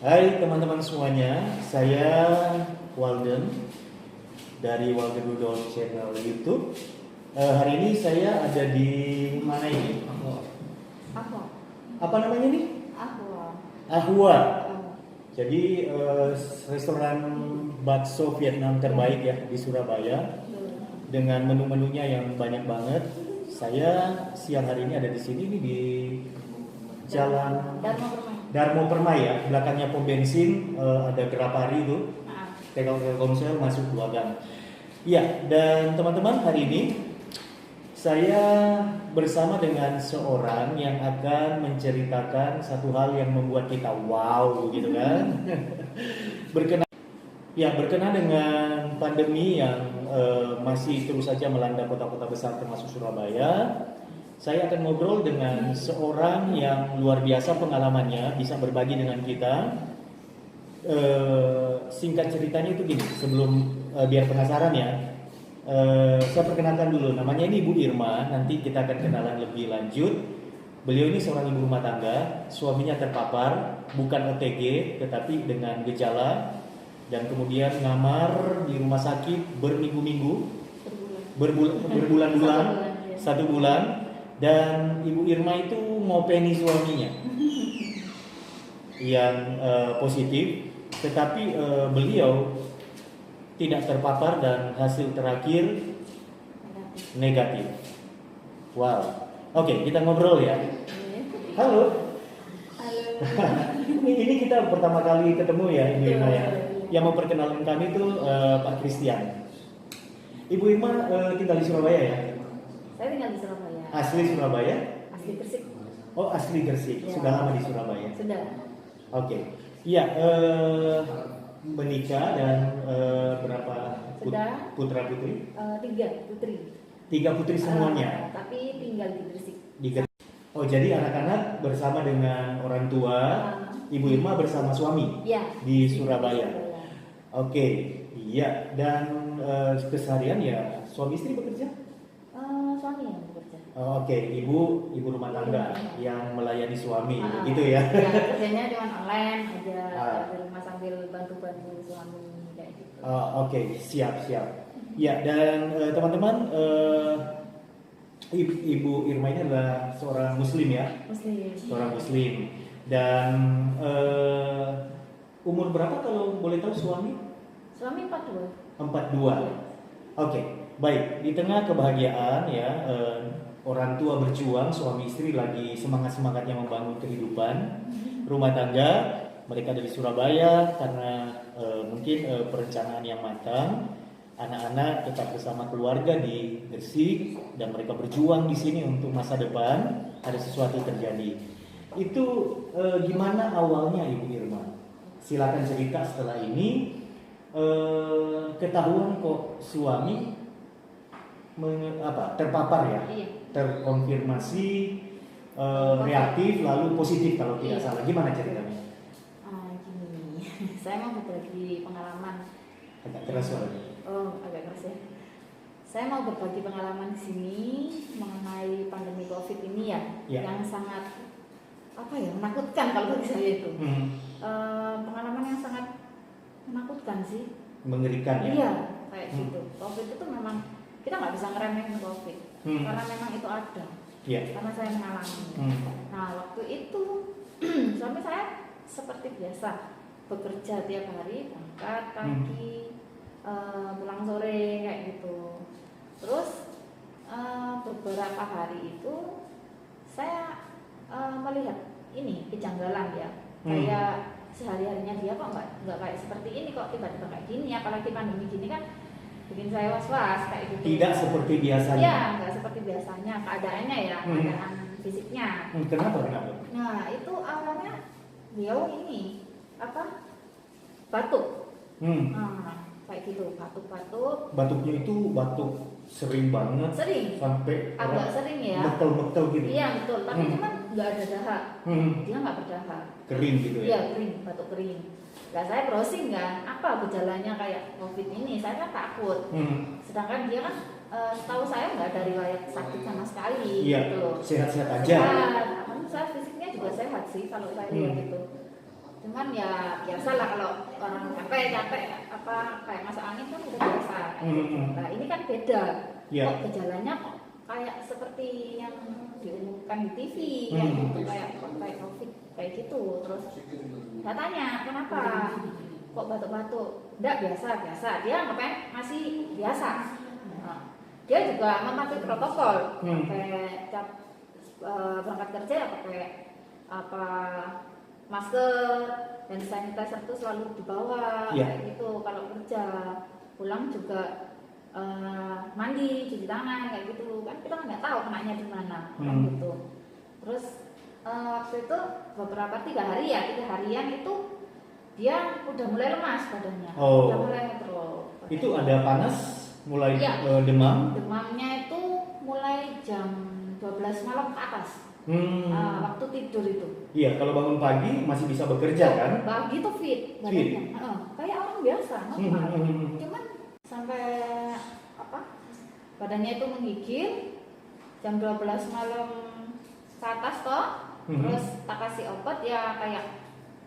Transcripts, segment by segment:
Hai teman-teman semuanya, saya Walden dari Walden Rudolf Channel YouTube. Hari ini saya ada di mana ini? Ahwa. Apa namanya nih? Ahwa. Ahwa. Jadi restoran bakso Vietnam terbaik ya di Surabaya dengan menu-menunya yang banyak banget. Saya siang hari ini ada di sini nih di Jalan Darmo Permai ya, belakangnya pom bensin ada Grapari itu, Telkomsel masuk dua gang. Iya, dan teman-teman hari ini saya bersama dengan seorang yang akan menceritakan satu hal yang membuat kita wow gitu kan. Berkenaan dengan pandemi yang masih terus saja melanda kota-kota besar termasuk Surabaya. Saya akan ngobrol dengan seorang yang luar biasa pengalamannya, bisa berbagi dengan kita. Singkat ceritanya itu gini, sebelum biar penasaran ya, saya perkenalkan dulu, namanya ini Ibu Irma, nanti kita akan kenalan lebih lanjut. Beliau ini seorang ibu rumah tangga, suaminya terpapar, bukan OTG, tetapi dengan gejala, dan kemudian ngamar di rumah sakit berminggu-minggu, berbulan-bulan, 1 bulan. Dan Ibu Irma itu ngopeni suaminya yang positif, tetapi beliau tidak terpapar dan hasil terakhir negatif. Wow. Oke, kita ngobrol ya. Halo. Ini kita pertama kali ketemu ya Ibu Irma ya. Yang memperkenalkan kami itu Pak Christian. Ibu Irma tinggal di Surabaya ya? Saya tinggal di Surabaya. Asli Surabaya? Asli Gresik. Oh, asli Gresik. Ya. Sudah lama di Surabaya? Sudah. Oke. Iya, menikah dan berapa putra putri? 3 putri. 3 putri semuanya. Tapi tinggal di Gresik. Oh, jadi anak-anak bersama dengan orang tua, Ibu Irma bersama suami ya, di Surabaya. Oke, iya. Dan keseharian ya suami istri bekerja? Suami yang bekerja. Oke, ibu rumah tangga yang melayani suami, gitu ya? Ya, kerjanya cuma online aja di rumah sambil bantu-bantu suami kayak gitu. Oke, siap. Ya, dan teman-teman, Ibu Irma ini adalah seorang Muslim ya? Muslim. Seorang Muslim. Dan umur berapa kalau boleh tahu suami? Suami 42. 42. Ya. Oke, baik. Di tengah kebahagiaan ya, orang tua berjuang, suami istri lagi semangat-semangatnya membangun kehidupan rumah tangga. Mereka dari Surabaya karena mungkin perencanaan yang matang. Anak-anak tetap bersama keluarga di Gresik dan mereka berjuang di sini untuk masa depan. Ada sesuatu terjadi. Itu gimana awalnya Ibu Irma? Silakan cerita setelah ini. Ketahuan kok suami terpapar ya? Iya. Terkonfirmasi reaktif lalu positif kalau tidak salah. Gimana ceritanya? Gini, saya mau berbagi pengalaman. Agak keras suaranya. Oh, agak keras ya. Saya mau berbagi pengalaman di sini mengenai pandemi COVID ini ya, yang sangat menakutkan kalau bagi saya itu. Pengalaman yang sangat menakutkan sih. Mengerikan ya? Iya, kayak gitu. COVID itu memang kita nggak bisa ngeremehin COVID, karena memang itu ada. Karena saya mengalami. Nah, waktu itu suami saya seperti biasa bekerja tiap hari, berangkat pagi, pulang sore kayak gitu. Terus beberapa hari itu saya melihat ini kejanggalan ya, kayak sehari-harinya dia kok nggak kayak seperti ini, kok tiba-tiba kayak gini, apalagi pandemi gini kan bikin saya was-was kayak gitu. Tidak seperti biasanya. Iya, nggak seperti biasanya keadaannya ya, keadaan fisiknya. Kenapa? Nah, itu awalnya beliau ini batuk. Kayak gitu, batuk. Batuknya itu batuk sering banget. Sering. Sampai agak sering ya. Metel-metel gitu. Iya betul, tapi cuman nggak ada dahak. Dia nggak berdahak. Kering gitu ya? Iya kering, batuk kering. Nah saya browsing kan, apa gejalanya kayak COVID ini? Saya kan takut. Sedangkan dia kan setahu saya nggak ada riwayat sakit sama sekali. Iya. Gitu. Sehat-sehat aja. Sehat. Saya fisiknya juga sehat sih kalau saya lihat gitu. Cuma cuman ya biasalah kalau orang capek apa kayak masuk angin kan udah biasa kayak gitu. Nah ini kan beda, kok gejalanya kok kayak seperti yang diumumkan di TV kayak gitu, kayak COVID kayak gitu. Terus saya tanya kenapa kok batuk-batuk, enggak biasa dia ngapain masih biasa. Nah, dia juga mematuhi protokol, pakai berangkat kerja ya pakai apa masker dan sanitizer itu selalu dibawa kayak gitu. Kalau kerja pulang juga mandi, cuci tangan kayak gitu kan, kita nggak tahu kenanya di mana kan gitu. Terus waktu itu beberapa 3 harian itu dia udah mulai lemas badannya, udah mulai ngedrop. Itu ada panas, mulai demam? Demamnya itu mulai jam 12 malam ke atas. Waktu tidur itu. Iya, kalau bangun pagi masih bisa bekerja kan? Pagi tuh fit badannya. Kayak orang biasa, normal. Cuman sampai badannya itu menggigil jam 12 malam ke atas toh. Terus tak kasih obat ya kayak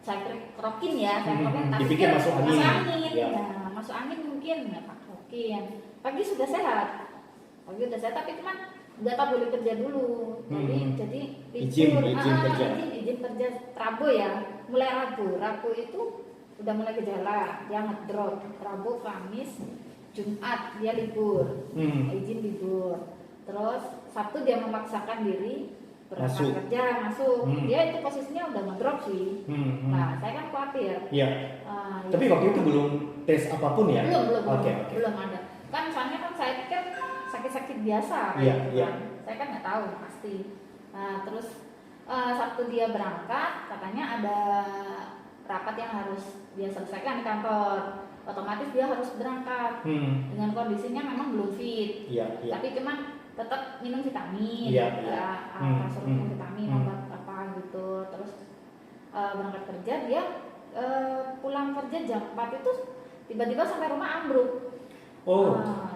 saya krokin ya, tapi dipikir masuk angin. Nah, masuk angin mungkin ya Pak krokin. Pagi sudah sehat, tapi cuman nggak tak boleh kerja dulu. Jadi izin kerja. Izin kerja Rabu ya, mulai Rabu itu udah mulai gejala, dia ngedrop. Rabu, Kamis, Jumat dia libur, izin libur. Terus Sabtu dia memaksakan diri berangkat kerja, masuk. Dia itu posisinya udah ngedrop sih. Nah, saya kan khawatir. Tapi waktu itu belum tes apapun ya? Belum ada. Kan soalnya kan saya pikir sakit-sakit biasa kan. Saya kan nggak tahu pasti. Nah, terus Sabtu dia berangkat, katanya ada rapat yang harus dia selesaikan di kantor. Otomatis dia harus berangkat. Dengan kondisinya memang belum fit. Tapi cuman tetap minum vitamin, suruh minum vitamin, obat apa gitu. Terus berangkat kerja, dia pulang kerja jam 4 itu tiba-tiba sampai rumah ambruk.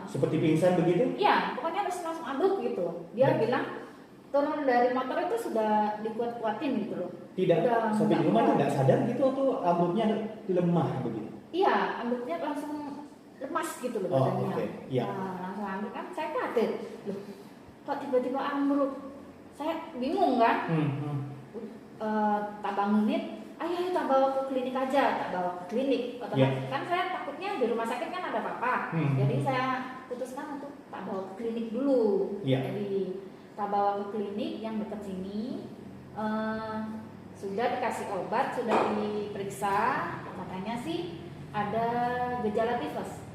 Seperti pingsan begitu? Iya, pokoknya harus langsung ambruk gitu. Dia bilang turun dari motor itu sudah dikuat-kuatin gitu loh. Tidak, sampai di rumah itu nggak sadar gitu atau ambruknya lemah begitu? Iya, ambruknya langsung lemas gitu loh badannya. Langsung ambruk kan, saya kaget loh, kok tiba-tiba ambruk. Saya bingung kan. Tak bangunin, ayo tak bawa ke klinik aja, tak bawa ke klinik. Kan saya takutnya di rumah sakit kan ada papa. Jadi saya putuskan untuk tak bawa ke klinik dulu. Jadi tak bawa ke klinik yang dekat sini. Sudah dikasih obat, sudah diperiksa, katanya sih ada gejala tifus.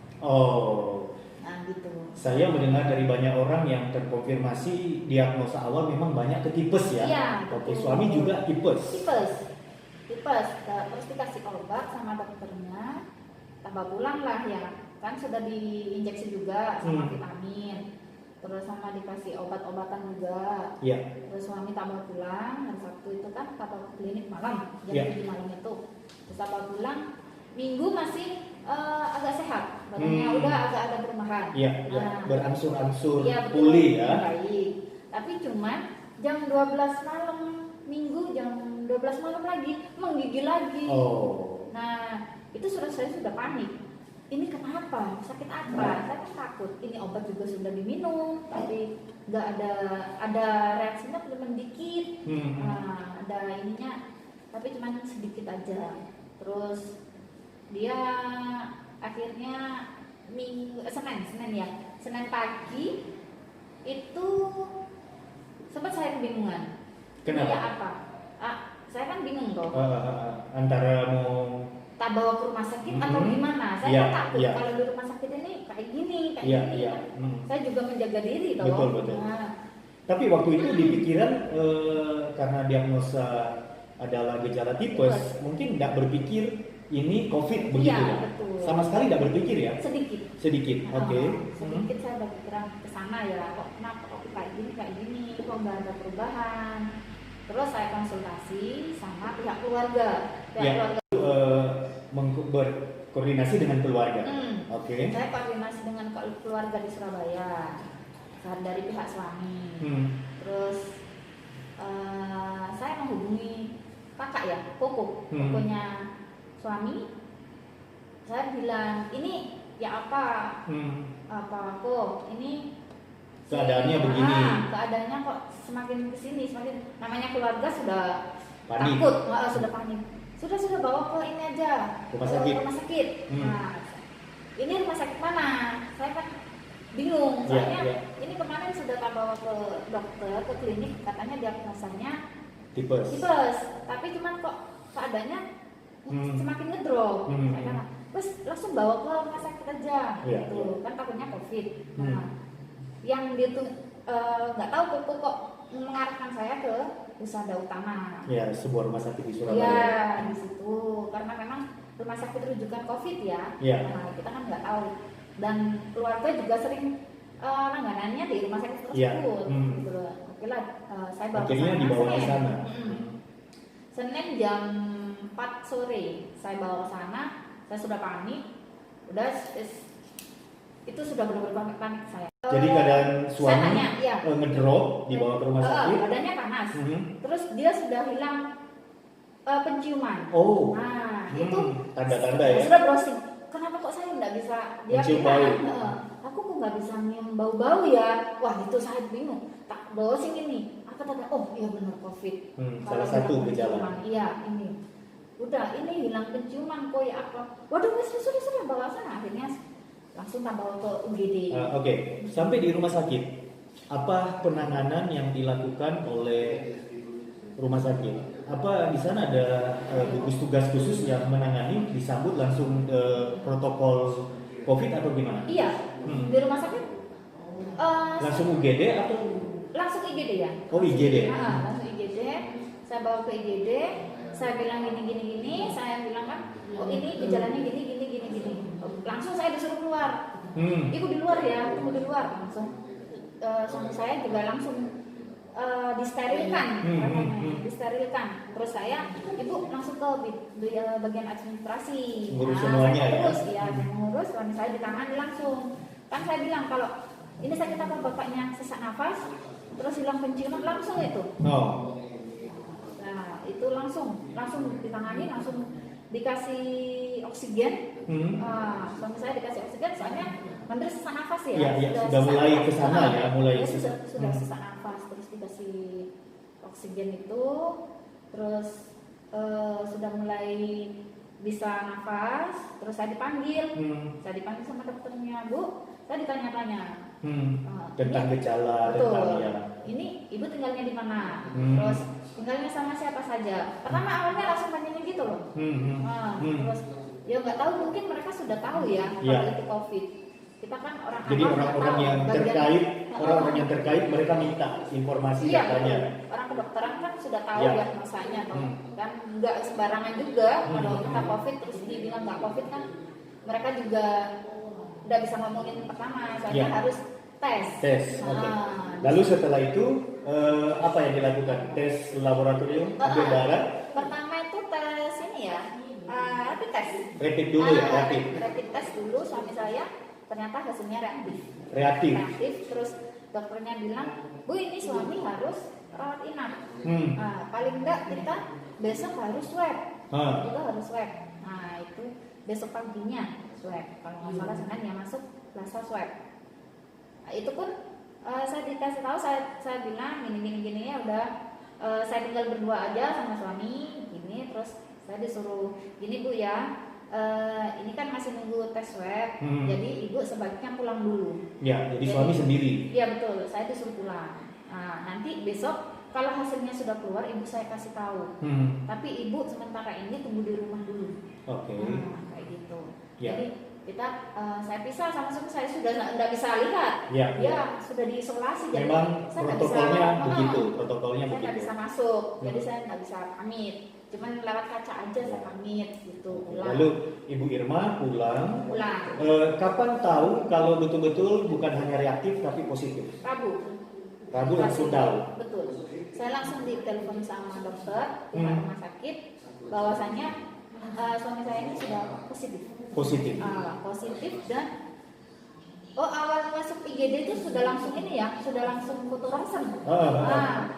Nah gitu. Saya mendengar dari banyak orang yang terkonfirmasi diagnosa awal memang banyak ke tipes ya. Oke, suami juga tipes. Terus dikasih obat sama dokternya, tambah pulang lah ya. Kan sudah diinjeksi juga sama vitamin. Terus sama dikasih obat-obatan juga. Terus suami tambah pulang, hari Sabtu itu kan tambah ke klinik malam, jam 7 malam itu. Terus tambah pulang, Minggu masih agak sehat, badannya udah agak ada perubahan. Berangsur-angsur pulih ya. Baik. Tapi cuman jam 12 malam Minggu, jam 12 malam lagi menggigil lagi. Nah, itu saya sudah panik. Ini kenapa? Sakit apa? Saya kan takut. Ini obat juga sudah diminum, tapi nggak ada reaksinya cuma dikit. Ada ininya, tapi cuma sedikit aja. Terus dia akhirnya Senin pagi itu sempat saya kebingungan. Kenapa? Dia apa? Saya kan bingung toh. Antara mau tak bawa ke rumah sakit atau gimana? Saya kan takut kalau di rumah sakit ini kayak gini. Saya juga menjaga diri toh. Betul. Tapi waktu itu di pikiran karena diagnosa adalah gejala tipes, mungkin tidak berpikir ini COVID begitu ya? Betul. Sama sekali tidak berpikir ya? Sedikit. Sedikit Saya berpikiran ke sana ya, kok kenapa kok kayak gini, kok nggak ada perubahan. Terus saya konsultasi sama pihak keluarga. Berkoordinasi dengan keluarga. Saya koordinasi dengan keluarga di Surabaya dari pihak suami. Terus saya menghubungi kakak ya, kokonya suami, saya bilang ini ya apa kok ini keadaannya begini. Keadaannya kok semakin kesini, semakin namanya keluarga sudah Panik. takut, sudah panik. Sudah bawa ke ini aja, Rumah sakit. Rumah sakit. Nah, ini rumah sakit mana? Saya kan bingung, soalnya ini kemarin sudah tak bawa ke dokter, ke klinik, katanya diagnosanya Tipes. Tapi cuman kok keadaannya semakin ngedrop. Saya kan, terus langsung bawa ke rumah sakit aja, gitu. Kan takutnya COVID. Nah, yang dia tuh nggak tahu kok mengarahkan saya ke Husada Utama. Ya, sebuah rumah sakit di Surabaya. Ya, di situ karena memang rumah sakit rujukan COVID ya. Nah, kita kan nggak tahu. Dan keluarga juga sering langganannya di rumah sakit tersebut. Gitu loh. Oke lah, saya bawa akhirnya dibawa ke sana. Senin jam 4 sore saya bawa ke sana. Saya sudah panik. Udah itu sudah benar-benar panik saya. Jadi keadaan suami ngedrop dibawa ke rumah sakit. Badannya panas. Terus dia sudah hilang penciuman. Nah, itu tanda-tanda ya. Sudah browsing. Kenapa kok saya nggak bisa? Dia mencium bilang, bau. aku kok nggak bisa nyium bau-bau ya? Wah, itu saya bingung. Tak browsing ini. Apa tanda? Oh, iya benar COVID. Salah satu gejala. Iya, ini. Udah, ini hilang penciuman kok ya apa? Waduh, sudah bawa sana. Akhirnya langsung tak bawa ke UGD. Oke. Sampai di rumah sakit, apa penanganan yang dilakukan oleh rumah sakit? Apa di sana ada gugus tugas khusus yang menangani, disambut langsung protokol COVID atau gimana? Iya, di rumah sakit langsung UGD atau? Langsung IGD ya. Oh, IGD. Langsung IGD. Saya bawa ke IGD. Saya bilang gini. Saya bilang kan, oh ini gejalanya gini. Langsung saya disuruh keluar. Ibu di luar ya, tunggu di luar. Langsung suami saya juga langsung disterilkan. Disterilkan. Terus saya, ibu langsung ke bagian administrasi. Ngurus semuanya ya. Mengurus, suami saya ditangani langsung. Kan saya bilang kalau ini sakit apa bapaknya sesak nafas, terus hilang penciuman langsung itu. Nah itu langsung ditangani, langsung dikasih oksigen. Suami saya dikasih oksigen soalnya menteri sesak nafas ya. Sudah mulai ke sana ya, sudah sesak nafas, terus dikasih oksigen itu, terus sudah mulai bisa nafas, terus saya dipanggil sama dokternya, Bu, saya ditanya-tanya tentang gejala, tentang ya. Ini ibu tinggalnya di mana? Terus tinggalnya sama siapa saja? Pertama awalnya langsung tanya gitu loh. Terus ya nggak tahu, mungkin mereka sudah tahu ya kalau itu COVID. Kita kan jadi orang-orang yang terkait mereka minta informasi datanya. Orang kedokteran kan sudah tahu diagnosanya, kan nggak sembarangan juga kalau kita COVID terus dibilang nggak COVID kan mereka juga udah bisa ngomongin pertama, soalnya harus tes. Lalu setelah itu apa yang dilakukan? Tes laboratorium, ambil darah. Pertama itu tes ini ya, rapid test. Rapid dulu ya, rapid test dulu. Suami saya ternyata hasilnya reaktif. Terus dokternya bilang, Bu ini suami harus rawat inap. Paling enggak kita besok harus swab. Kita harus swab. Nah itu besok paginya swab. Kalau nggak salah Senin yang masuk Selasa swab. Nah, itu pun saya dikasih tahu, saya bilang gini ya udah, saya tinggal berdua aja sama suami gini. Terus saya disuruh gini, Bu ya, ini kan masih nunggu tes swab, jadi ibu sebaiknya pulang dulu. Ya, jadi suami sendiri. Iya betul, saya disuruh pulang. Nah, nanti besok kalau hasilnya sudah keluar, ibu saya kasih tahu. Tapi ibu sementara ini tunggu di rumah dulu. Oke. Kayak gitu. Ya. Jadi saya pisah sama suami saya, sudah nggak bisa lihat. Ya, sudah diisolasi. Jadi memang saya protokolnya begitu. Protokolnya saya begitu. nggak bisa masuk, jadi saya nggak bisa pamit. Cuman lewat kaca aja saya pamit gitu. Pulang. Lalu Ibu Irma pulang. Kapan tahu kalau betul-betul bukan hanya reaktif tapi positif? Rabu langsung tahu. Betul. Saya langsung ditelepon sama dokter di rumah sakit bahwasannya suami saya ini sudah positif. Positif dan awal masuk IGD itu sudah langsung ini ya, sudah langsung foto ronsen.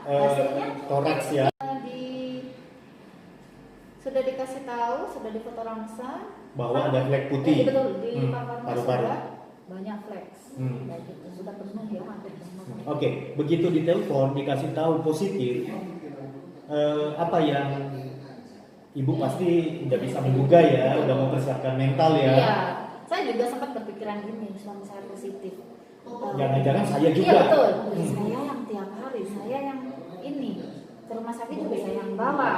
Hasilnya toraks ya. sudah dikasih tahu, sudah difoto langsung bahwa ada flek putih. betul, di paru-paru banyak flek. Kayak gitu, sudah penuh ya, hampir penuh. Oke, begitu ditelepon dikasih tahu positif, apa yang ibu pasti udah bisa menduga ya, udah mempersiapkan mental ya. Iya, saya juga sempat berpikiran gini, suami saya positif. Jangan-jangan saya juga. Iya betul, saya yang tiap hari, saya yang ini ke rumah sakit juga saya yang bawa.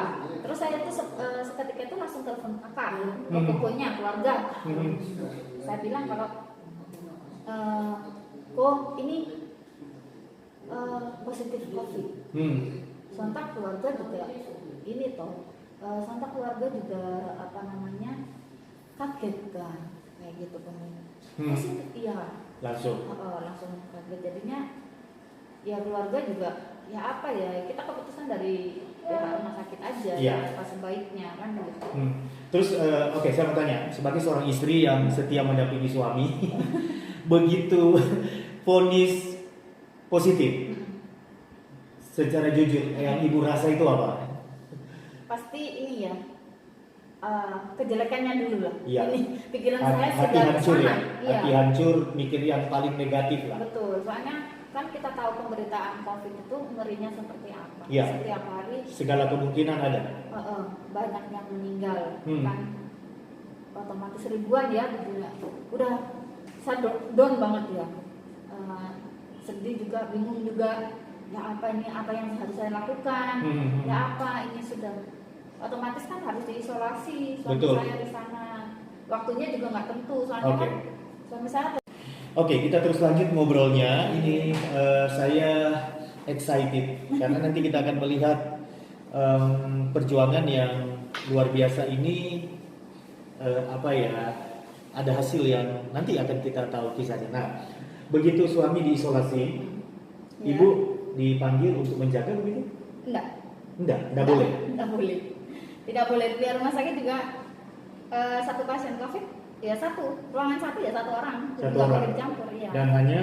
Terus saya tuh seketika itu langsung telepon kakak, pokoknya keluarga. Saya bilang kalau kok ini positif COVID. Sontak keluarga juga ini toh, sontak keluarga juga apa namanya kaget kan, kayak gitu kan. Positif iya. Langsung Kaget jadinya ya keluarga juga ya apa ya, kita keputusan dari pihak rumah sakit aja apa sebaiknya kan gitu. Terus oke, saya mau tanya sebagai seorang istri yang setia mendampingi suami begitu vonis positif secara jujur yang ibu rasa itu apa? Pasti ini ya kejelekannya dulu lah. Iya. Ini pikiran saya hati sudah hancur ya. Iya. Hati hancur, mikir yang paling negatif lah. Betul, soalnya kan kita tahu pemberitaan COVID itu ngerinya seperti apa. Iya. Setiap hari segala kemungkinan ada. Banyak yang meninggal kan, otomatis ribuan ya gitu ya. Udah saya down banget ya. Sedih juga, bingung juga. Ya apa ini, apa yang harus saya lakukan? Ya apa ini sudah otomatis kan harus diisolasi suami saya di sana. Waktunya juga nggak tentu soalnya kan suami saya. Oke, kita terus lanjut ngobrolnya. Ini saya excited karena nanti kita akan melihat perjuangan yang luar biasa ini. Ada hasil yang nanti akan kita tahu kisahnya. Nah, begitu suami diisolasi, ibu dipanggil untuk menjaga begitu? Enggak boleh. Enggak boleh. Tidak boleh. Di rumah sakit juga satu pasien COVID ya ruangan satu ya satu orang. Satu orang. Boleh dicampur ya. Dan hanya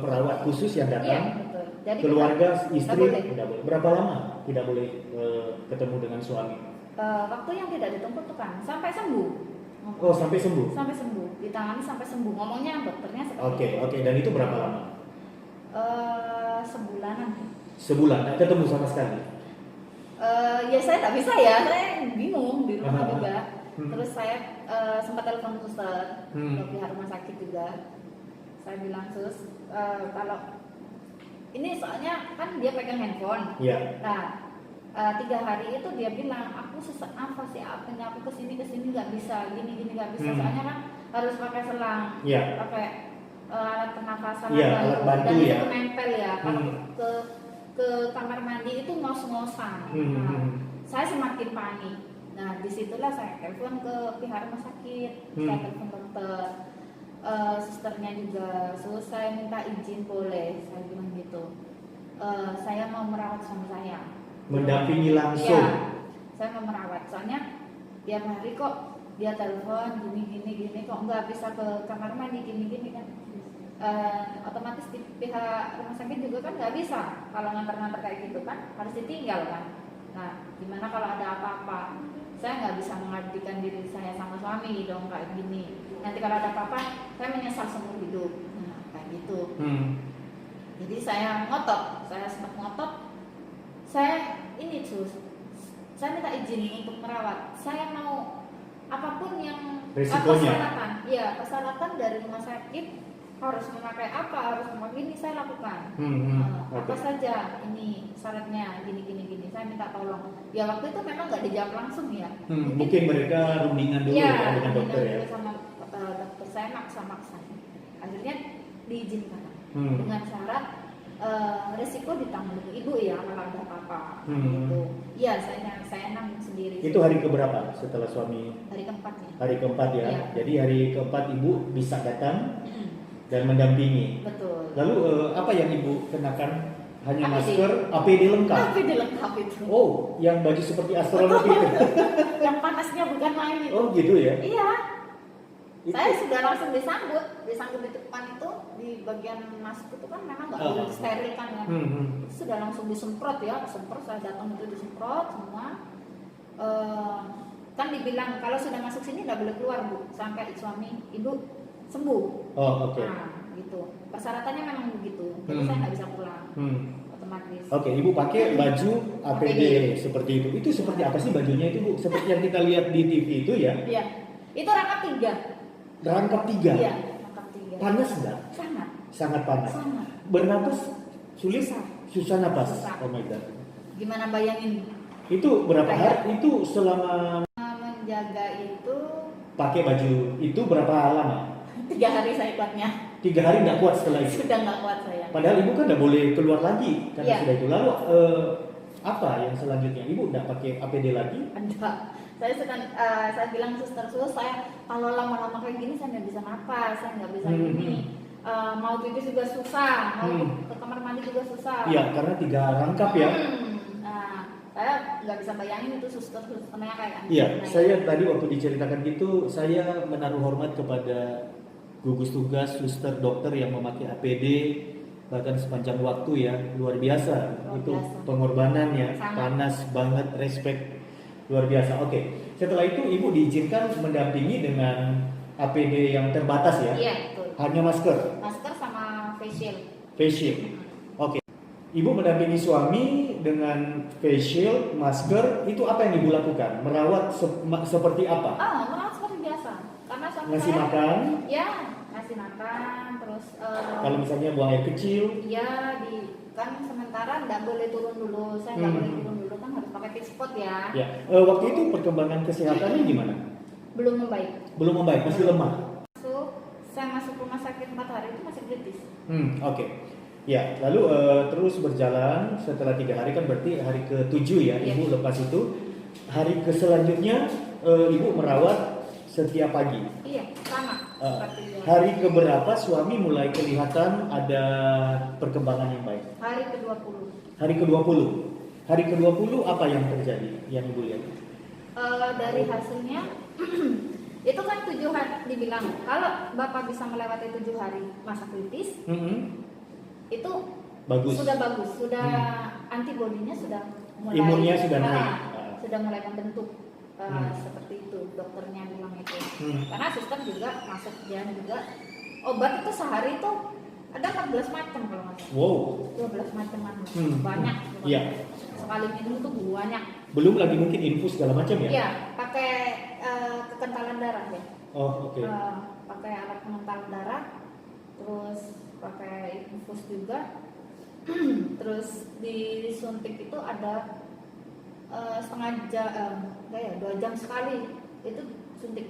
perawat khusus yang datang. Iya, betul. Jadi keluarga istri tidak boleh. Berapa lama tidak boleh ketemu dengan suami? Waktu yang tidak ditentukan sampai sembuh. Oh, sampai sembuh. Sampai sembuh. Ditangani sampai sembuh. Ngomongnya dokternya seperti Oke. Dan itu berapa lama? Sebulanan. Sebulan, nggak ketemu sama sekali? Ya saya tak bisa ya, saya bingung di rumah juga. Terus saya sempat telepon suster ke pihak rumah sakit juga. Saya bilang sus, kalau ini soalnya kan dia pegang handphone. Iya. Nah 3 hari itu dia bilang aku sesak nafas ya, apanya aku kesini nggak bisa, gini nggak bisa. Soalnya kan harus pakai selang, pakai alat pernafasan alat bantu dan ya. itu nempel ya. Kalau ke kamar mandi itu ngos-ngosan. Saya semakin panik. Nah disitulah saya telepon ke pihak rumah sakit, saya telepon dokter, susternya juga. Saya minta izin boleh, saya bilang gitu. Saya mau merawat suami saya. Mendampingi langsung. Iya, saya mau merawat. Soalnya tiap hari kok dia telepon gini kok nggak bisa ke kamar mandi gini kan. Otomatis di pihak rumah sakit juga kan nggak bisa kalau nganter-nganter kayak gitu kan, harus ditinggal kan. Nah gimana kalau ada apa-apa, saya nggak bisa mengabdikan diri saya sama suami dong kayak gini. Nanti kalau ada apa-apa saya menyesal seumur hidup. Nah kayak gitu. Jadi saya sempat ngotot. Saya ini saya minta izin untuk merawat. Saya mau apapun yang persyaratan dari rumah sakit, harus memakai apa, harus memakai ini, saya lakukan. Apa saja ini syaratnya, gini. Saya minta tolong. Ya waktu itu memang nggak dijawab langsung ya. Mungkin mereka rundingan dulu ya dengan dokter ya. Sama dokter saya maksa. Akhirnya diizinkan dengan syarat resiko ditanggung ibu ya kalau ada apa-apa. Gitu. Ya saya nanggung sendiri. Itu hari keberapa setelah suami? Hari keempat ya. Hari keempat ya. Ya. Jadi hari keempat ibu bisa datang dan mendampingi. Betul. Lalu apa yang ibu kenakan? Hanya APD. masker, APD lengkap. APD lengkap itu. Oh, yang baju seperti astronot itu. Yang panasnya bukan main itu. Oh, gitu ya. Iya. Saya sudah langsung disambut di depan itu, di bagian masuk itu kan memang nggak boleh steril kan ya. Sudah langsung disemprot ya, saya datang itu disemprot semua. kan dibilang kalau sudah masuk sini nggak boleh keluar Bu sampai suami ibu sembuh. Oh, oke. Nah, gitu. Persyaratannya memang begitu. Jadi saya nggak bisa pulang. Otomatis. Oke, Ibu pakai baju APD seperti itu. Itu seperti apa sih bajunya itu, Bu? Seperti yang kita lihat di TV itu ya? Iya. Itu rangkap 3. Rangkap 3. Iya, rangkap 3. Panas enggak? Sangat. Sangat panas. Sangat. Bernapas sulit? Susah. Susah napas. Susah. Oh my god. Gimana bayangin? Itu berapa hari? Itu selama Menjaga itu pakai baju itu berapa lama? 3 hari saya kuatnya. 3 hari nggak kuat setelah itu. Sudah nggak kuat saya. Padahal Ibu kan nggak boleh keluar lagi karena Iya. sudah itu. Lalu apa yang selanjutnya? Ibu nggak pakai APD lagi? Enggak. Saya bilang suster saya kalau lama-lama kayak gini saya nggak bisa napas, saya nggak bisa ini. Mau pipis juga susah, mau ke kamar mandi juga susah. Iya, karena 3 rangkap ya. Nah, saya nggak bisa bayangin itu susternya kayak Iya, saya tadi waktu diceritakan gitu, saya menaruh hormat kepada gugus tugas suster dokter yang memakai APD bahkan sepanjang waktu ya, luar biasa. Itu pengorbanan ya, panas banget, respect luar biasa. Oke, setelah itu Ibu diizinkan mendampingi dengan APD yang terbatas ya? Iya, betul. Hanya masker? Masker sama facial. Facial. Oke. Ibu mendampingi suami dengan facial, masker, itu apa yang Ibu lakukan? Merawat seperti apa? Merawat seperti biasa. Karena suami Ngasih saya, makan? Ya, ngasih makan, terus kalau misalnya buang air kecil? Iya, kan sementara nggak boleh turun dulu. Saya nggak boleh turun dulu, kan harus pakai pitspot ya. Ya. Waktu itu perkembangan kesehatannya gimana? Belum membaik. Belum membaik, masih lemah. Saya masuk rumah sakit 4 hari itu masih kritis. Oke. Ya, lalu terus berjalan setelah 3 hari kan berarti hari ke-7 ya, Ibu lepas itu. Hari selanjutnya Ibu merawat setiap pagi. Iya, sama. Hari keberapa suami mulai kelihatan ada perkembangan yang baik? Hari ke-20. Hari ke-20. Hari ke-20 apa yang terjadi yang Ibu lihat? Dari hasilnya itu kan 7 hari dibilang kalau Bapak bisa melewati 7 hari masa kritis, itu bagus. Sudah antibodinya sudah mulai, imunnya sudah naik, sudah mulai membentuk. Seperti itu dokternya bilang itu. Karena suster juga masuk dia juga obat itu sehari itu ada 14 macam kalau nggak salah. Wow. 12 macam banyak. Iya. Sekali minum itu banyak. Belum lagi mungkin infus segala macam ya? Iya, pakai kekentalan darah ya. Oh, oke. Pakai alat pengentalan darah, terus pakai infus juga. Terus disuntik itu ada setengah jam, 2 jam sekali itu suntik.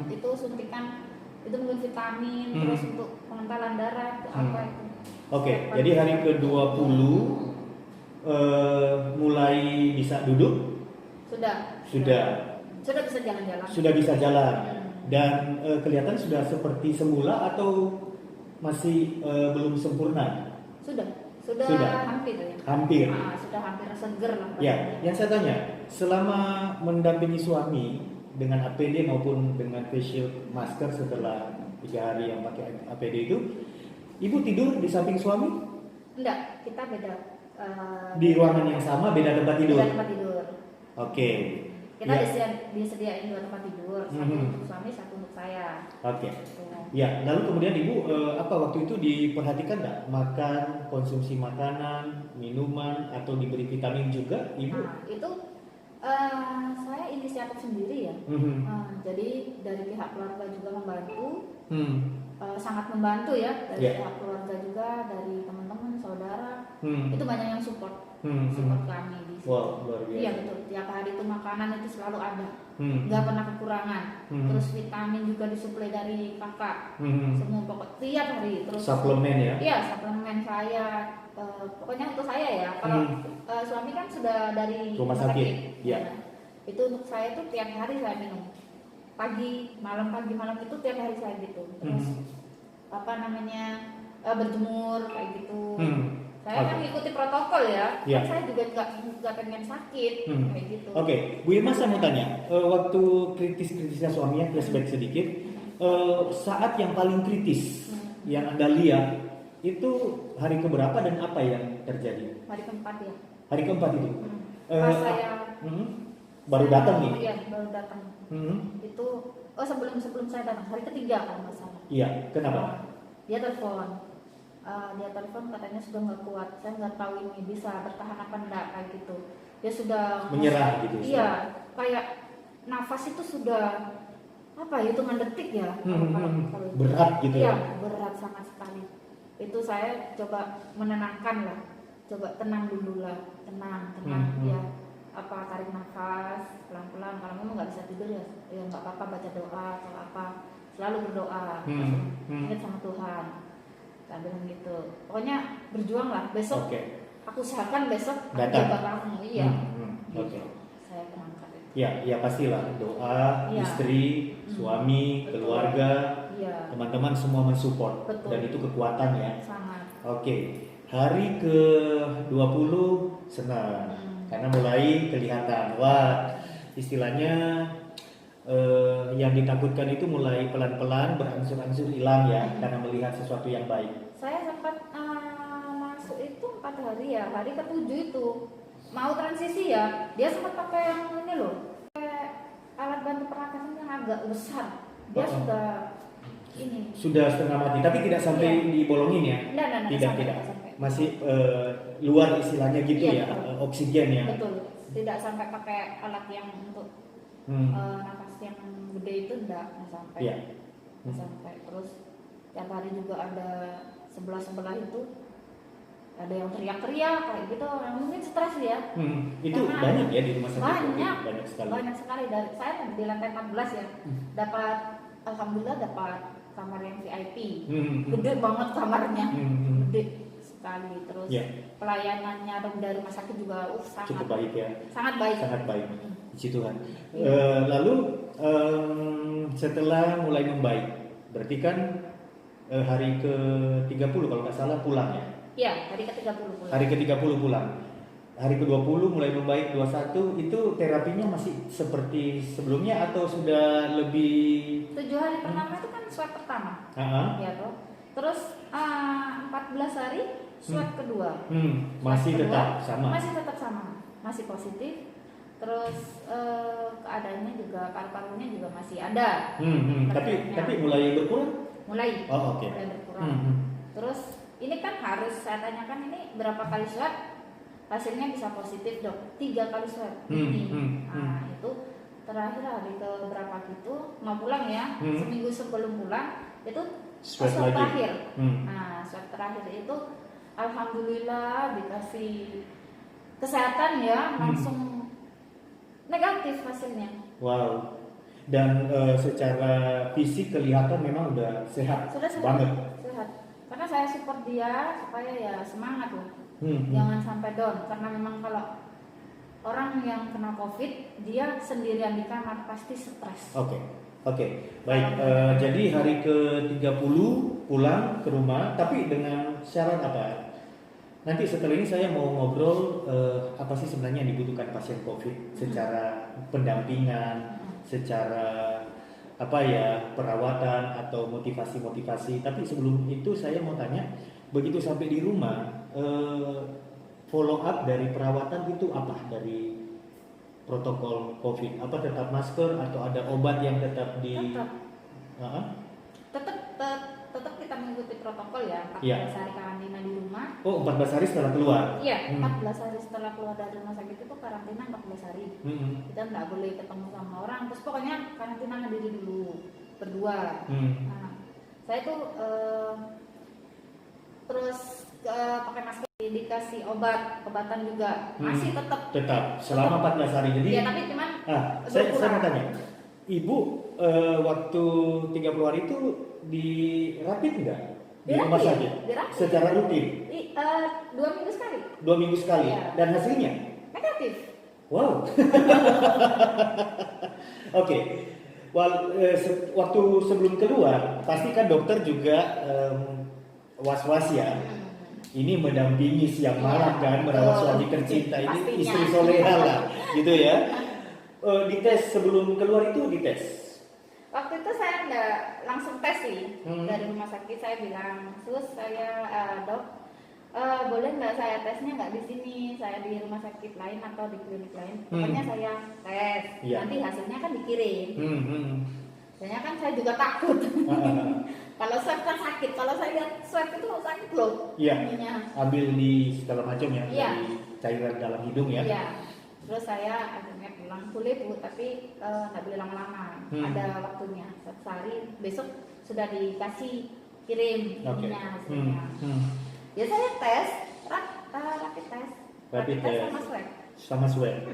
Itu suntikan itu mungkin vitamin, terus untuk pengentalan darah itu apa itu. Oke, jadi hari ke-20 mulai bisa duduk? Sudah bisa jalan-jalan. Sudah bisa jalan. Dan kelihatan sudah seperti semula atau masih belum sempurna? Sudah hampir ya. Hampir. Sudah hampir seger lah. Ya, yang saya tanya, selama mendampingi suami dengan APD maupun dengan facial masker setelah 3 hari yang pakai APD itu, Ibu tidur di samping suami? Enggak, kita beda. Di ruangan yang sama, beda tempat tidur? Beda tempat tidur. Oke. Kita disediain 2 tempat tidur, satu untuk suami, satu untuk saya. Oke. Ya, lalu kemudian Ibu apa waktu itu diperhatikan nggak makan, konsumsi makanan, minuman atau diberi vitamin juga, Ibu? Itu saya inisiatif sendiri ya. Jadi dari pihak keluarga juga membantu, sangat membantu ya dari pihak keluarga juga, dari teman-teman, saudara. Itu banyak yang support kami di situ. Wow, luar biasa. Iya betul. Tiap hari itu makanan itu selalu ada, nggak pernah kekurangan. Terus vitamin juga disuplai dari kakak. Semua pokok tiap hari. Terus suplemen ya? Iya, suplemen saya. Pokoknya untuk saya ya. Kalau suami kan sudah dari rumah sakit. Iya. Itu untuk saya itu tiap hari saya minum. Pagi malam itu tiap hari saya gitu. Terus berjemur kayak gitu. Saya kan mengikuti protokol ya. Saya juga nggak pengen sakit kayak gitu. Oke, Bu Irma saya mau tanya, waktu kritisnya suaminya, flashback sedikit, saat yang paling kritis yang Anda lihat itu hari keberapa dan apa yang terjadi? Hari keempat ya. Hari keempat itu. Pas saya Baru datang nih? Iya, baru datang. Itu sebelum saya datang, hari ketiga kalau nggak salah. Iya, kenapa? Dia telepon katanya sudah nggak kuat. Saya nggak tahu ini bisa bertahan apa enggak kayak gitu. Dia sudah menyerah gitu. Iya, kayak nafas itu sudah hitungan detik ya. Kalau berat gitu ya. Ya, berat sangat sekali. Itu saya coba menenangkan lah. Coba tenang dulu lah, tenang ya. Tarik nafas pelan-pelan. Kalau memang nggak bisa tidur ya nggak apa-apa, baca doa kalau apa, selalu berdoa, ingat sama Tuhan. Saya bilang gitu. Pokoknya berjuang lah. Besok aku usahakan besok datang. Kamu, iya. Oke. Saya kenangkan itu. Ya pastilah doa, istri, suami, keluarga, teman-teman semua mensupport. Dan itu kekuatan ya. Sangat. Hari ke-20 senang karena mulai kelihatan. Wah, istilahnya yang ditakutkan itu mulai pelan-pelan berangsur-angsur hilang ya, karena melihat sesuatu yang baik. Saya sempat masuk itu 4 hari ya, hari ke-7 itu mau transisi ya, dia sempat pakai yang ini loh, pakai alat bantu pernafasan yang agak besar. Dia sudah setengah mati, tapi tidak sampai dibolongin ya? Tidak. Masih luar istilahnya gitu ya, oksigen ya. Betul. Tidak sampai pakai alat yang untuk nafas yang gede itu enggak sampai. Sampai. Terus tiap hari juga ada sebelah itu ada yang teriak-teriak kayak gitu, mungkin stres ya. Itu banyak ya di rumah sakit? Banyak sekali. Dari saya di lantai 14 ya, alhamdulillah dapat kamar yang VIP. Gede banget kamarnya, gede sekali. Terus pelayanannya dari rumah sakit juga sangat cukup baik ya. Sangat baik. Puji Tuhan. Lalu setelah mulai membaik, berarti kan hari ke-30 kalau nggak salah pulang ya? Iya, hari ke-30 pulang. Hari ke-30 pulang. Hari ke-20 mulai membaik, 21 itu terapinya masih seperti sebelumnya atau sudah lebih? 7 hari pertama itu kan swab pertama. Ya toh. Terus 14 hari swab kedua. Masih tetap sama. Masih tetap sama. Masih positif. Terus keadaannya juga paru-parunya juga masih ada. Tapi mulai berkurang? Mulai. Mulai berkurang. Terus ini kan harus saya tanyakan ini berapa kali swab? Hasilnya bisa positif dok, 3 kali swab. Itu terakhir hari ke berapa gitu mau pulang ya, seminggu sebelum pulang itu swab terakhir. Swab terakhir itu alhamdulillah dikasih kesehatan ya, langsung negatif hasilnya. Wow. Dan secara fisik kelihatan memang udah sehat. Sudah banget. Sehat. Karena saya support dia supaya ya semangat lah. Jangan sampai down, karena memang kalau orang yang kena COVID dia sendirian di kamar pasti stres. Oke. Baik. Jadi hari ke-30 pulang ke rumah, tapi dengan syarat apa? Nanti setelah ini saya mau ngobrol apa sih sebenarnya yang dibutuhkan pasien COVID secara pendampingan, secara perawatan atau motivasi. Tapi sebelum itu saya mau tanya, begitu sampai di rumah follow up dari perawatan itu apa dari protokol COVID? Apa tetap masker atau ada obat yang tetap di? Tetap kita mengikuti protokol ya. 14 hari karantina di rumah. 14 hari setelah keluar? Iya, 14 hari setelah keluar dari rumah sakit itu karantina 14 hari. Kita nggak boleh ketemu sama orang. Terus pokoknya karantina sendiri dulu berdua. Saya tuh terus pakai masker, dikasih obatan juga masih tetap selama 14 hari. Jadi ya, tapi cuman saya mau tanya, ibu waktu 30 hari itu dirapid nggak di rumah sakit secara rutin? 2 minggu sekali. 2 minggu sekali. Ya. Dan hasilnya negatif. Wow. Oke. Waktu sebelum keluar pasti kan dokter juga was-was ya. Ini mendampingi siang malam kan, merawat suami tercinta ini, pastinya. Istri soleha lah, gitu ya. Dites sebelum keluar itu dites. Waktu itu saya nggak langsung tes sih dari rumah sakit. Saya bilang, sus saya dok boleh nggak saya tesnya nggak di sini, saya di rumah sakit lain atau di klinik lain, pokoknya saya tes, nanti hasilnya kan dikirim. Soalnya kan saya juga takut. Kalau swab kan sakit, kalau saya lihat swab itu sakit loh. Iya. Ambil di segala macam ya, dari cairan dalam hidung ya. Iya. Terus saya akhirnya pulang, boleh Bu, tapi nggak boleh lama-lama. Ada waktunya, 1 hari, besok sudah dikasih kirim hasilnya. Ya saya tes, rapid test sama swab.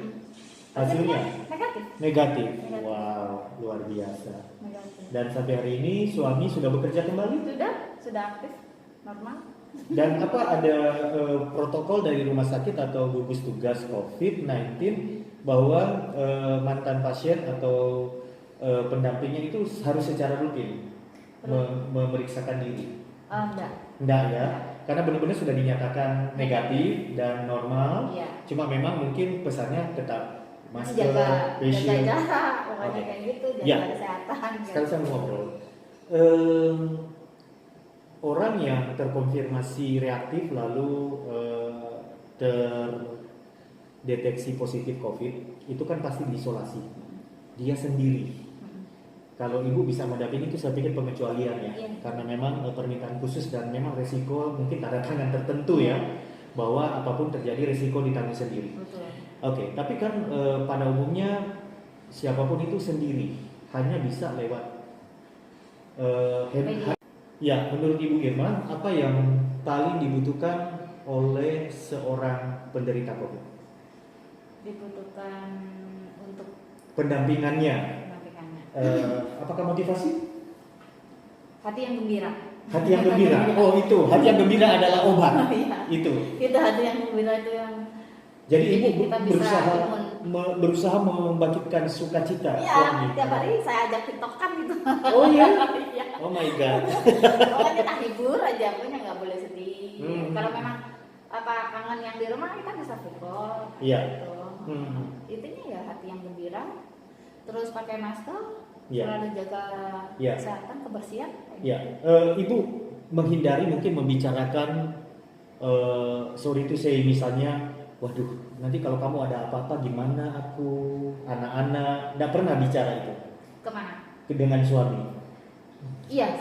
Hasilnya negatif. Wow, luar biasa. Negatif. Dan sampai hari ini suami sudah bekerja kembali? Sudah aktif, normal. Dan apa ada protokol dari rumah sakit atau gugus tugas COVID-19 bahwa mantan pasien atau pendampingnya itu harus secara rutin memeriksakan diri? Enggak ya, karena benar-benar sudah dinyatakan negatif dan normal. Cuma memang mungkin pesannya tetap masker, jaga facial, jarak, pokoknya kayak gitu, jaga kesehatan. Sekarang saya mau ngobrol. Orang yang terkonfirmasi reaktif lalu terdeteksi positif COVID itu kan pasti diisolasi. Dia sendiri. Kalau ibu bisa mendampingi itu saya pikir pengecualian ya, karena memang permintaan khusus dan memang resiko mungkin tanda tangan tertentu ya, bahwa apapun terjadi resiko ditanggung sendiri. Oke, tapi kan pada umumnya siapapun itu sendiri, hanya bisa lewat ya, menurut Ibu Irma, apa yang paling dibutuhkan oleh seorang penderita COVID? Dibutuhkan untuk pendampingannya. Apakah motivasi? Hati yang gembira. Hati yang gembira. Oh itu, hati yang gembira adalah obat. Itu hati yang gembira itu yang. Jadi ibu berusaha membangkitkan sukacita. Iya, tiap hari saya ajak tiktokan gitu. Oh iya? Oh my god. Pokoknya tak hibur aja, pokoknya nggak boleh sedih. Kalau memang kangen yang di rumah kita bisa video. Iya. Gitu. Intinya ya hati yang gembira. Terus pakai masker, selalu jaga kesehatan, kebersihan. Iya. Ibu menghindari mungkin membicarakan sorry to say misalnya, waduh, nanti kalau kamu ada apa-apa gimana aku, anak-anak, nggak pernah bicara itu? Kemana? Dengan suami? Iya,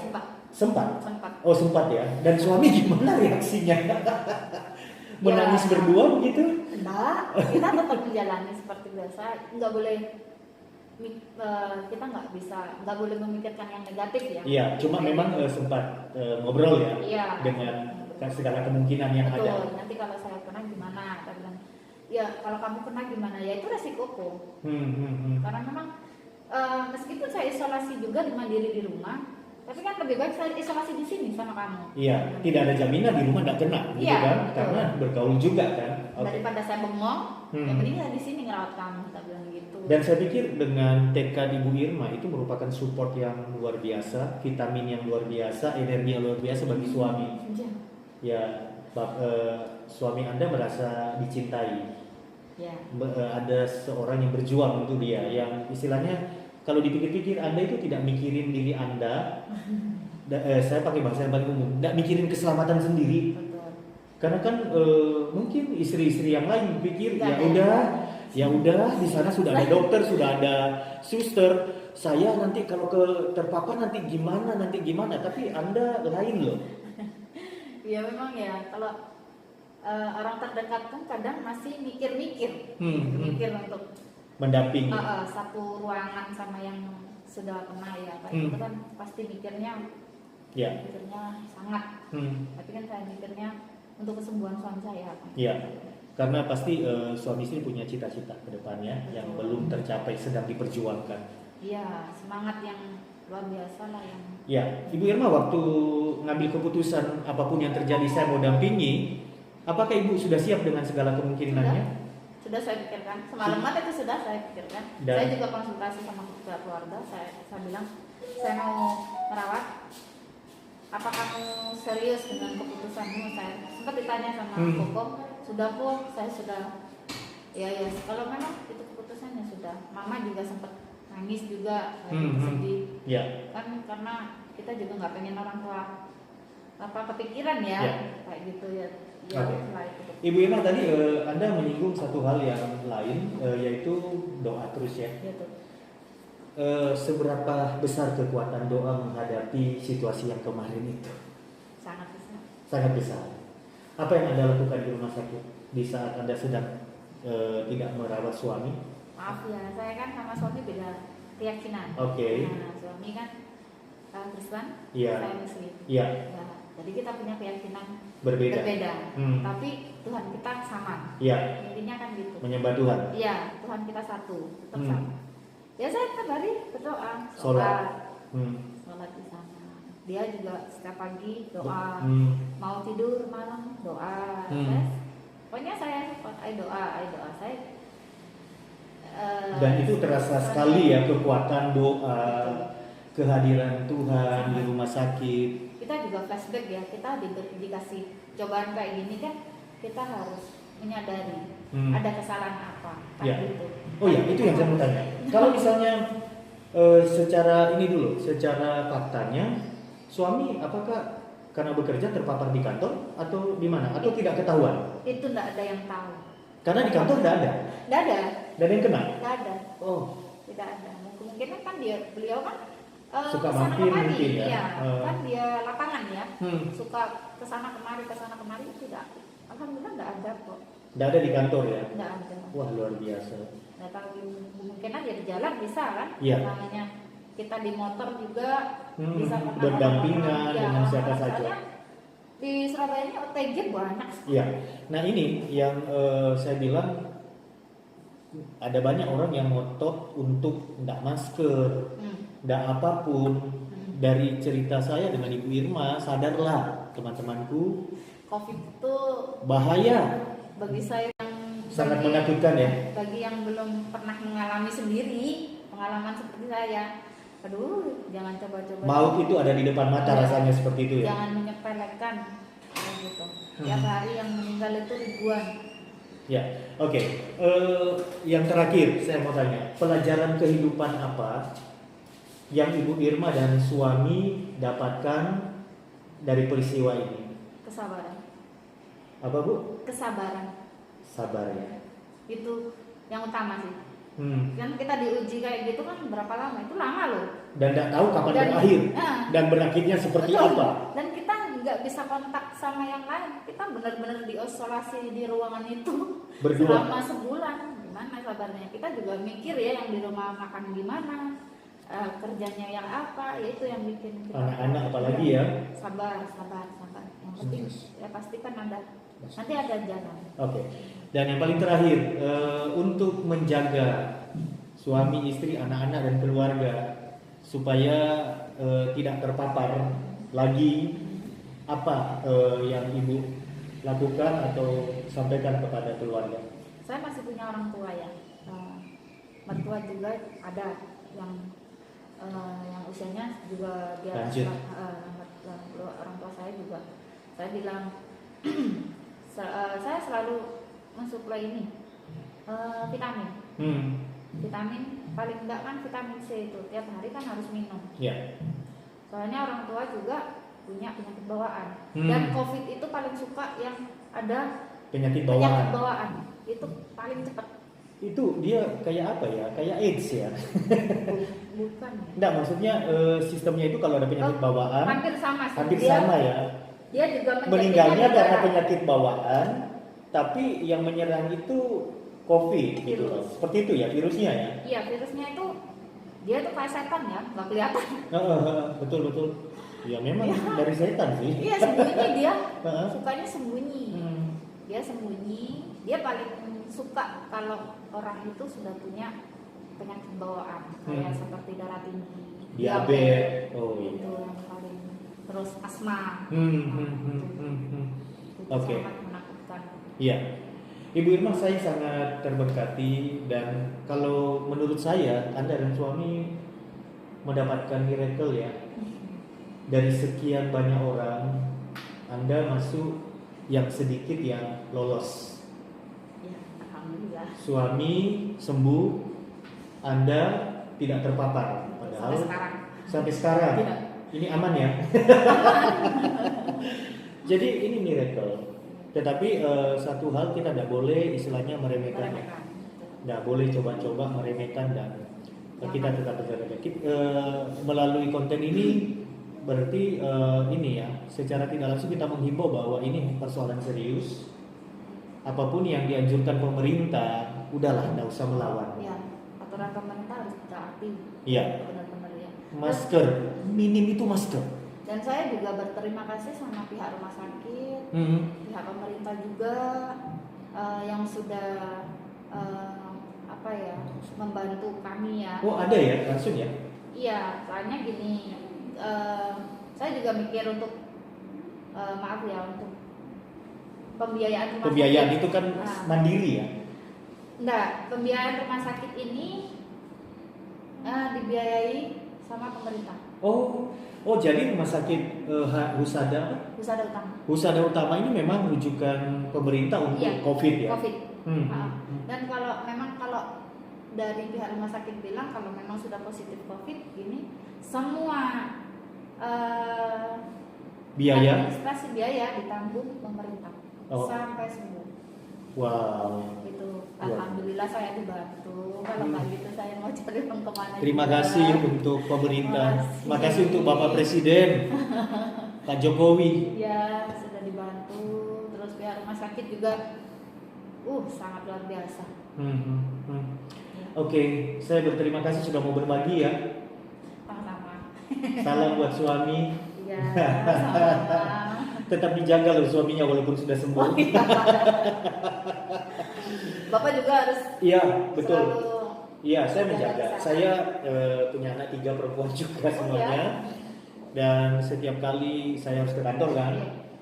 sempat. Oh sempat ya. Dan suami gimana reaksinya? Menangis berdua begitu? Enggak, kita tetap menjalani seperti biasa. Nggak boleh, kita nggak boleh memikirkan yang negatif ya. Iya, cuma memang sempat ngobrol ya, dengan segala kemungkinan yang ada. Betul. Nanti kalau saya kena gimana? Kita bilang, ya kalau kamu kena gimana? Ya itu resikoku. Karena memang meskipun saya isolasi juga mandiri di rumah, tapi kan lebih baik saya isolasi di sini sama kamu. Iya, tidak ada jaminan di rumah nggak kena, gitu kan? Betul. Karena bergaul juga kan. Daripada saya bengong, yang penting saya di sini ngerawat kamu, kita bilang gitu. Dan saya pikir dengan tekad Ibu Irma itu merupakan support yang luar biasa, vitamin yang luar biasa, energi yang luar biasa bagi suami. Ya, suami Anda merasa dicintai. Ya. Ada seorang yang berjuang untuk dia, yang istilahnya kalau dipikir-pikir Anda itu tidak mikirin diri Anda. Saya pakai bahasa yang paling umum, tidak mikirin keselamatan sendiri. Betul. Karena kan mungkin istri-istri yang lain pikir ya udah di sana sudah ada dokter, sudah ada suster. Saya nanti kalau terpapar nanti gimana? Tapi Anda lain loh. Ya memang ya, kalau orang terdekat kan kadang masih mikir untuk mendampingi. Satu ruangan sama yang sudah kena ya, itu kan pasti mikirnya sangat. Tapi kan saya mikirnya untuk kesembuhan suami saya. Iya, karena pasti suami istri punya cita-cita ke depannya yang belum tercapai, sedang diperjuangkan. Iya, semangat yang luar biasa lah yang. Ya, Ibu Irma waktu ngambil keputusan apapun yang terjadi saya mau dampingi, apakah Ibu sudah siap dengan segala kemungkinannya? Sudah saya pikirkan, semalaman itu sudah saya pikirkan. Saya juga konsultasi sama keluarga, saya bilang saya mau merawat. Apa kamu serius dengan keputusanmu? Saya sempat ditanya sama Koko, sudah Bu, saya sudah. Ya kalau memang itu keputusannya sudah. Mama juga sempat nangis juga, sedih. Kan karena kita juga nggak pengen orang tua kepikiran ya, kayak gitu ya. ya Oke. setelah itu. Ibu Irma tadi Anda menyinggung satu hal yang lain, yaitu doa terus ya. Gitu. Seberapa besar kekuatan doa menghadapi situasi yang kemarin itu? Sangat besar. Sangat besar. Apa yang Anda lakukan di rumah sakit di saat Anda sedang tidak merawat suami? Maaf ya, saya kan sama suami beda keyakinan. Oke. Nah, suami kan Kristen, Iya. saya Muslim. Iya. Ya, jadi kita punya keyakinan Berbeda. Tapi Tuhan kita sama. Iya. Intinya kan gitu. Menyembah Tuhan. Iya, Tuhan kita satu, tetap sama. Ya saya tiap hari berdoa, Sholat. sholat di sana. Dia juga setiap pagi doa, mau tidur malam doa. Pokoknya saya pakai doa saya. Dan itu terasa sekali ya kekuatan doa, kehadiran Tuhan di rumah sakit. Kita juga flashback ya, kita dikasih cobaan kayak gini kan, kita harus menyadari ada kesalahan apa kan Ya. gitu. Oh ya, itu yang saya mau tanya. Kalau misalnya secara ini dulu, secara faktanya, suami apakah karena bekerja terpapar di kantor atau di mana? Atau tidak ketahuan? Itu enggak ada yang tahu. Karena di kantor tidak ada. Enggak ada. Dan yang kena? Enggak ada. Oh. Tidak ada. Kemungkinan kan beliau kan Suka kesana mampir kemari, mungkin ya. iya. Kan dia lapangan ya. Suka kesana kemari tidak. Alhamdulillah enggak ada kok. Tidak ada di kantor ya? Enggak ada. Wah, luar biasa. Enggak tahu kemungkinan dia di jalan bisa kan? Iya. Namanya kita di motor juga bisa berdampingan dengan siapa saja. Soalnya di Surabaya ini OTG banyak. Iya. Nah ini yang saya bilang ada banyak orang yang ngotot untuk tidak masker, tidak apapun. Dari cerita saya dengan Ibu Irma, sadarlah teman-temanku, COVID itu bahaya, bagi saya yang sangat menakutkan ya. Bagi yang belum pernah mengalami sendiri pengalaman seperti saya, aduh jangan coba-coba. Maut itu ada di depan mata rasanya seperti itu ya. Jangan menyepelekan gitu. Tiap hari yang meninggal itu ribuan. Ya, oke. Yang terakhir saya mau tanya, pelajaran kehidupan apa yang Ibu Irma dan suami dapatkan dari peristiwa ini? Kesabaran. Apa Bu? Kesabaran. Sabar ya. Itu yang utama sih. Kan kita diuji kayak gitu kan berapa lama? Itu lama loh. Dan tidak tahu kapan berakhir dan berakhirnya seperti betul. apa. Dan kita nggak bisa kontak sama yang lain. Kita benar-benar diisolasi di ruangan itu Berdua. selama sebulan. Gimana sabarnya? Kita juga mikir ya yang di rumah makan gimana, kerjanya yang apa, ya itu yang bikin kita Anak-anak apalagi ya. sabar. Yang penting ya pasti kan nanti ada jalan. Oke. Dan yang paling terakhir, untuk menjaga suami, istri, anak-anak dan keluarga supaya tidak terpapar lagi, apa yang Ibu lakukan atau sampaikan kepada keluarga? Saya masih punya orang tua ya, mertua juga ada yang usianya juga dia lanjut. Orang tua saya juga. Saya bilang saya selalu mensuplai ini vitamin. Vitamin paling enggak kan vitamin C itu tiap hari kan harus minum. Ya. Soalnya orang tua juga punya penyakit bawaan. Dan COVID itu paling suka yang ada penyakit bawaan. Itu paling cepat. Itu dia kayak apa ya? Kayak AIDS ya? Bukan. Enggak, maksudnya sistemnya itu kalau ada penyakit bawaan hampir sama sih. Hampir sama ya. Dia juga meninggalnya karena penyakit bawaan, tapi yang menyerang itu COVID gitu loh. Seperti itu ya virusnya ya? Iya, virusnya itu dia tuh kayak setan ya, nggak kelihatan. Betul. Ya memang dari setan sih. Iya, sembunyi dia. Sukanya sembunyi. Dia sembunyi. Dia paling suka kalau orang itu sudah punya penyakit bawaan, kayak seperti darah tinggi, diabetes. Itu yang paling, terus asma. Oke. Sangat menakutkan. Iya. Ibu Irma, saya sangat terberkati, dan kalau menurut saya Anda dan suami mendapatkan miracle ya. Dari sekian banyak orang, Anda masuk yang sedikit yang lolos. Ya, alhamdulillah. Suami sembuh, Anda tidak terpapar. Padahal sampai sekarang tidak. Ini aman ya. Jadi ini miracle. Tetapi satu hal kita tidak boleh istilahnya meremehkan. Tidak boleh coba-coba meremehkan dan kita tetap berjaga. Melalui konten ini berarti ini ya, secara tidak langsung kita menghimbau bahwa ini persoalan serius. Apapun yang dianjurkan pemerintah, udahlah, tidak usah melawan. Ya, aturan pemerintah harus ditaati. Iya. Benar-benar ya. Masker, minim itu masker. Dan saya juga berterima kasih sama pihak rumah sakit, pihak pemerintah juga yang sudah membantu kami ya. Oh ada ya langsung ya? Iya, soalnya gini, saya juga mikir untuk maaf ya untuk pembiayaan rumah sakit. Itu kan mandiri ya? Enggak, pembiayaan rumah sakit ini dibiayai sama pemerintah. Oh jadi rumah sakit Husada Utama ini memang rujukan pemerintah untuk COVID ya? COVID. Dan kalau dari pihak rumah sakit bilang kalau memang sudah positif COVID ini semua administrasi biaya ditanggung pemerintah sampai sembuh. Wow. Itu alhamdulillah saya dibantu. Kalau nggak gitu saya mau cari uang kemana? Terima kasih untuk pemerintah. Terima kasih untuk Bapak Presiden Pak Jokowi. Ya sudah dibantu. Terus pihak rumah sakit juga, sangat luar biasa. Oke, saya berterima kasih sudah mau berbagi ya. Sama-sama. Salam buat suami. Iya. Sama-sama. Tetap dijaga loh suaminya walaupun sudah sembuh. Bapak juga harus. Iya betul. Iya saya menjaga. Saya punya anak 3 perempuan juga semuanya. Dan setiap kali saya harus ke kantor kan.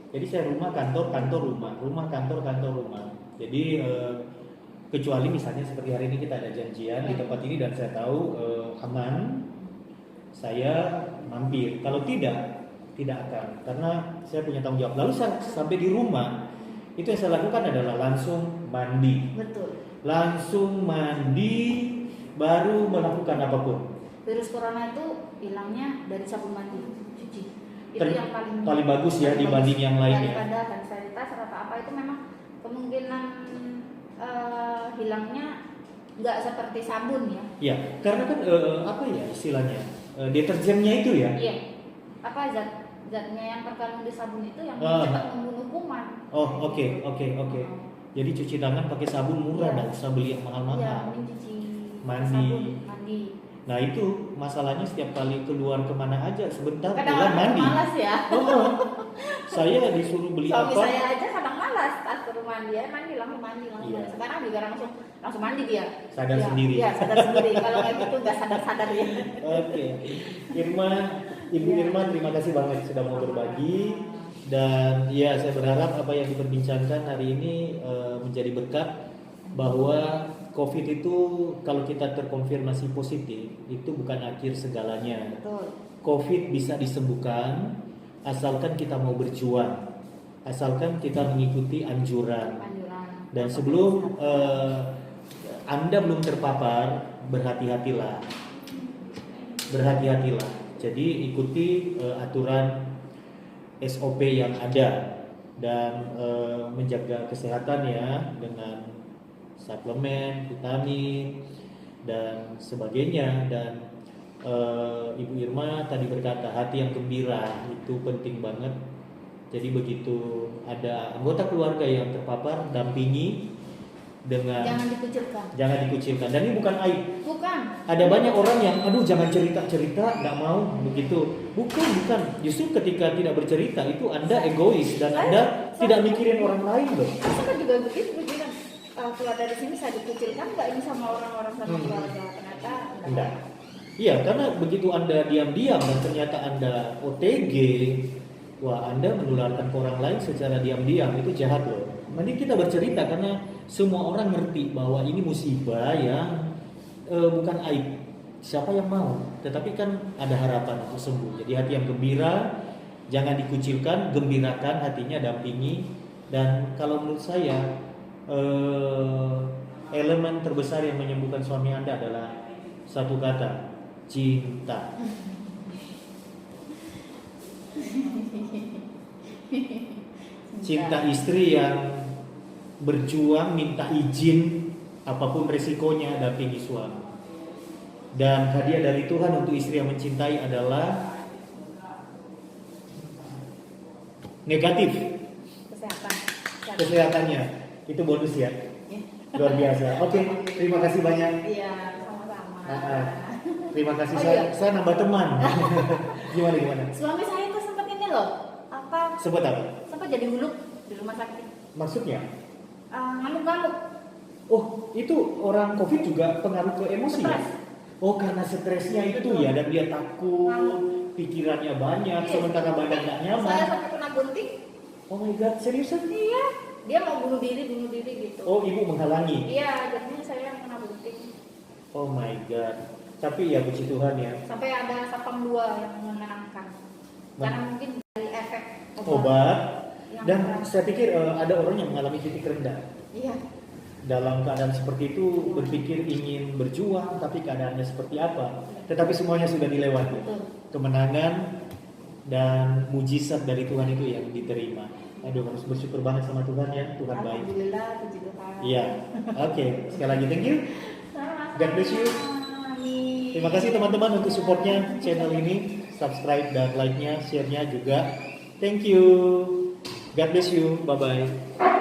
Jadi saya rumah kantor rumah kantor rumah. Jadi kecuali misalnya seperti hari ini kita ada janjian di tempat ini dan saya tahu aman, saya mampir. Kalau tidak akan, karena saya punya tanggung jawab. Lalu sampai di rumah itu yang saya lakukan adalah langsung mandi. Betul. Langsung mandi baru melakukan apapun. Virus corona itu hilangnya dari sabun mandi, cuci. Itu yang paling bagus ya dibanding yang lainnya. Daripada hand sanitizer atau apa itu memang kemungkinan hilangnya nggak seperti sabun ya. Iya, karena kan apa ya istilahnya deterjennya itu ya. Iya. Apa zatnya yang terkandung di sabun itu yang cepat membunuh kuman. Oh oke. Jadi cuci tangan pakai sabun murah, nggak usah beli yang mahal-mahal. Iya, mencuci mandi. Mandi. Nah itu masalahnya setiap kali keluar kemana aja sebentar pulang mandi. Malas ya. Saya disuruh beli Suami apa? Saya aja kadang malas pas suruh mandi langsung mandi. Sekarang juga langsung mandi dia. Sadar sendiri. Iya sadar sendiri. Kalau kayak gitu nggak sadar ya. Oke. Ibu Irma terima kasih banget sudah mau berbagi. Dan ya saya berharap apa yang diperbincangkan hari ini menjadi berkat bahwa COVID itu kalau kita terkonfirmasi positif itu bukan akhir segalanya. Betul. COVID bisa disembuhkan asalkan kita mau berjuang, asalkan kita mengikuti anjuran. Dan sebelum Anda belum terpapar, berhati-hatilah. Jadi ikuti aturan SOP yang ada dan menjaga kesehatan ya dengan suplemen, vitamin dan sebagainya. Dan Ibu Irma tadi berkata hati yang gembira itu penting banget. Jadi begitu ada anggota keluarga yang terpapar, dampingi dengan jangan dikucilkan. Dan ini bukan aib. Bukan. Ada banyak orang yang jangan cerita, nggak mau begitu. Bukan. Justru ketika tidak bercerita itu Anda egois dan Anda tidak mikirin orang lain loh. Saya kan juga begitu kan. Keluar dari sini saya dikucilkan nggak ini sama orang-orang sama keluarga, ternyata enggak. Iya, karena begitu Anda diam-diam dan ternyata Anda OTG, wah Anda menularkan ke orang lain secara diam-diam, itu jahat loh. Mending kita bercerita karena semua orang ngerti bahwa ini musibah yang bukan aib. Siapa yang mau? Tetapi kan ada harapan untuk sembuh. Jadi hati yang gembira, jangan dikucilkan, gembirakan hatinya, dampingi. Dan kalau menurut saya elemen terbesar yang menyembuhkan suami Anda adalah satu kata, cinta. cinta istri yang berjuang minta izin apapun resikonya dampingi suami. Dan hadiah dari Tuhan untuk istri yang mencintai adalah negatif kesehatannya. Itu bonus ya. Luar biasa. Oke, terima kasih banyak. Iya, sama-sama. Terima kasih. Oh, saya, iya. saya nambah teman. gimana? Suami saya tuh sempat ini loh, Sempat apa? sempat jadi huluk di rumah sakit. Maksudnya? Ngamuk-ngamuk. Oh, itu orang COVID juga pengaruh ke emosi ya? Stres. Oh, karena stresnya itu ya, dan dia takut, pikirannya banyak, Iya. sementara badan nggak nyaman. Saya sampai kena gunting. Oh my God, seriusan? Iya. Dia mau bunuh diri gitu. Oh, ibu menghalangi? Iya, jadinya saya yang kena gunting. Oh my God. Tapi ya puji Tuhan ya. Sampai ada satpam 2 yang menenangkan. Karena mungkin dari efek Obat. yang Dan keras. saya pikir ada orang yang mengalami titik rendah. Iya. Dalam keadaan seperti itu berpikir ingin berjuang, tapi keadaannya seperti apa. Tetapi semuanya sudah dilewati. Betul. Kemenangan dan mujizat dari Tuhan itu yang diterima. Aduh, harus bersyukur banget sama Tuhan ya, Tuhan baik. Alhamdulillah, puji Tuhan. Iya, oke. Sekali lagi thank you. Sama-sama. God bless you. Amin. Terima kasih teman-teman untuk supportnya channel ini, subscribe dan like-nya, share-nya juga. Thank you. God bless you. Bye bye.